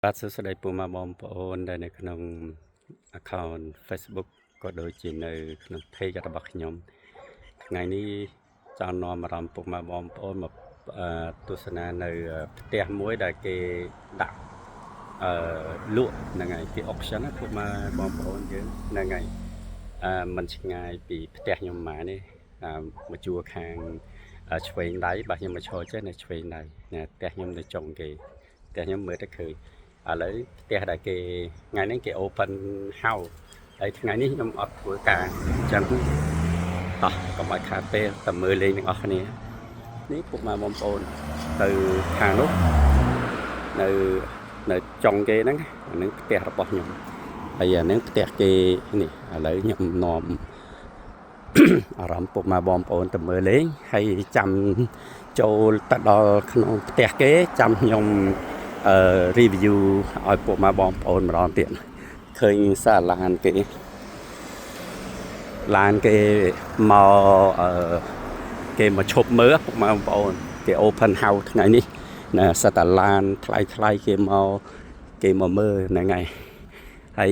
បាទសួស្តីពុកម៉ែបងប្អូនដែលនៅក្នុង account Facebook ក៏ដូចជានៅក្នុង page របស់ខ្ញុំថ្ងៃនេះចង់នាំអារម្មណ៍ពុកម៉ែបងប្អូនមកទស្សនានៅផ្ទះមួយដែលគេដាក់លក់ហ្នឹងហើយគេ auction ណាពុកម៉ែបងប្អូនយើងហ្នឹងហើយมันឆ្ងាយពីផ្ទះខ្ញុំម៉ានេះមកជួរខាងឆ្វេងដៃបាទខ្ញុំមកឈរចេះនៅឆ្វេងដៃណាផ្ទះខ្ញុំនៅចុងគេផ្ទះខ្ញុំមើលទៅឃើញឥឡូវផ្ទះដែលគេថ្ងៃនេះគេ open house ហើយថ្ងៃនេះខ្ញុំអត់ធ្វើការអញ្ចឹងតោះកុំឲ្យខាតពេលតែមើលលេងទាំងអស់គ្នានេះពុកម៉ែបងប្អូនទៅខាងនោះនៅចុងគេហ្នឹងអានឹងផ្ទះរបស់ខ្ញុំហើយអានឹងផ្ទះគេនេះឥឡូវខ្ញុំនាំអារម្មណ៍ពុកម៉ែបងប្អូនទៅមើលលេងហើយចាំចូលទៅដល់ក្នុងផ្ទះគេចាំខ្ញុំreview ឲ្យពុកម៉ែបងប្អូនម្ដងទៀតឃើញសារឡានគេមកឈប់មើលពុកម៉ែបងប្អូនគេ open house ថ្ងៃនេះណាសិតតាឡានថ្លៃគេមកមើលហ្នឹងហើយ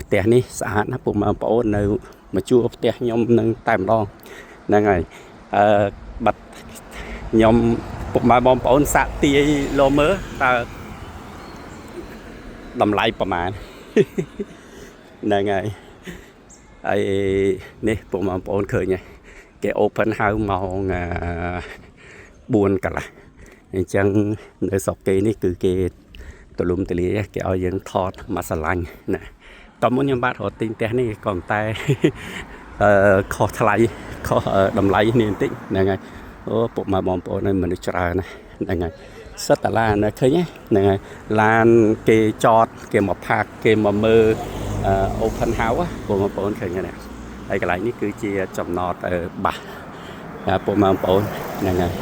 ផ្ទះនេះស្អាតណាស់ពុកម៉ែបងប្អូននៅមកជួផ្ទះខ្ញុំនឹងតែម្ដងហ្នឹងហើយបាត់ខ្ញុំពុកម៉ែបងប្អូនសាក់ទាយលោមើលតើតម្លៃប្រមាណហ្នឹងហើយនេះពុកម៉ែបងប្អូនឃើញហើយគេ open house ម៉ោង4 កន្លះអញ្ចឹងនៅស្រុកគេនេះគឺគេទលំទលាយគេឲ្យយើងថតមកស្រឡាញ់ណាតមុនខ្ញុំបាទរត់ទិញផ្ទះនេះក៏តែខុសថ្លៃខុសតម្លៃនេះបន្តិចហ្នឹងហើយអូពុកម៉ែបងប្អូនឲ្យមនុស្សច្រើនណាហ្នឹងហើយសិតតាឡានឃើញហ្នឹងហើយឡានគេចតគេមកផាកគេមកមើលopen house ពុកម៉ែបងប្អូនឃើញទេហើយកន្លែងនេះគឺជាចំណតបាសពុកម៉ែបងប្អូនហ្នឹងហើយ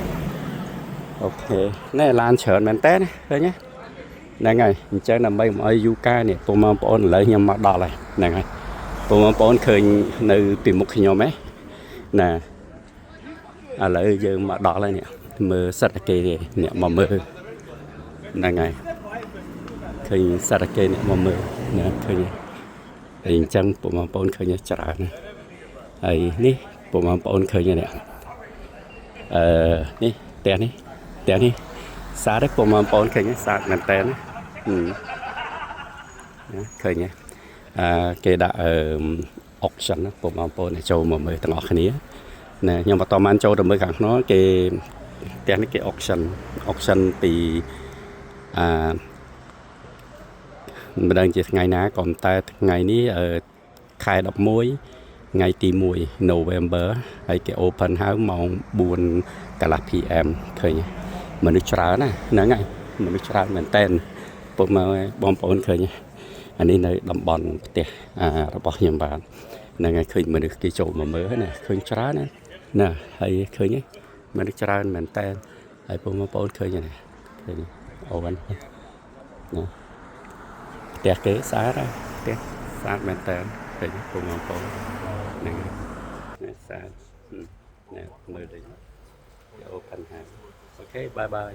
អូខេនេះឡានច្រើនមែនតើឃើញហ្នឹងហើយអញ្ចឹងដើម្បីមកឲ្យយូកានេះពុកម៉ែបងប្អូនឥឡូវខ្ញុំមកដល់ហើយហ្នឹងហើយពុកម៉ែបងប្អូនឃើញនៅពីមុខខ្ញុំណាឥឡូវយើងមកដល់ហើយនេះមើលសិតគេនេះមកមើលហ្នឹងហើយឃើញសិតគេនេះមកមើលណាឃើញហើយអញ្ចឹងពុកម៉ែបងប្អូនឃើញច្រើនណាហើយនេះពុកម៉ែបងប្អូនឃើញនេះនេះផ្ទះនេះសាទេពុកម៉ែបងប្អូនឃើញសាមែនតើណាឃើញគេដាក់auction ណាពុកម៉ែបងប្អូនចូលមកមើលទាំងអស់គ្នាណាខ្ញុំបន្តបានចូលទៅមើលខាងក្នុងគេផ្ទះនេះគេ auction ពីមិនដឹងជាថ្ងៃណាក៏តែថ្ងៃនេះខែ11ថ្ងៃទី1 November ហើយគេ open house ម៉ោង4 កន្លះ PM ឃើញមនុស្សច្រើនណាហ្នឹងហើយមនុស្សច្រើនមែនតើពុកម៉ែបងប្អូនឃើញអានេះនៅតំបន់ផ្ទះរបស់ខ្ញុំបាទហ្នឹងហើយឃើញមនុស្សគេចូលមកមើលណាឃើញច្រើនណាហើយឃើញមនុស្សច្រើនមែនតើហើយពុកម៉ែបងប្អូនឃើញណាឃើញអូនណាផ្ទះគេស្អាតហើយផ្ទះស្អាតមែនតើឃើញពុកម៉ែបងប្អូនហ្នឹងហើយស្អាតណាមើលដូច open house អូខេបាយ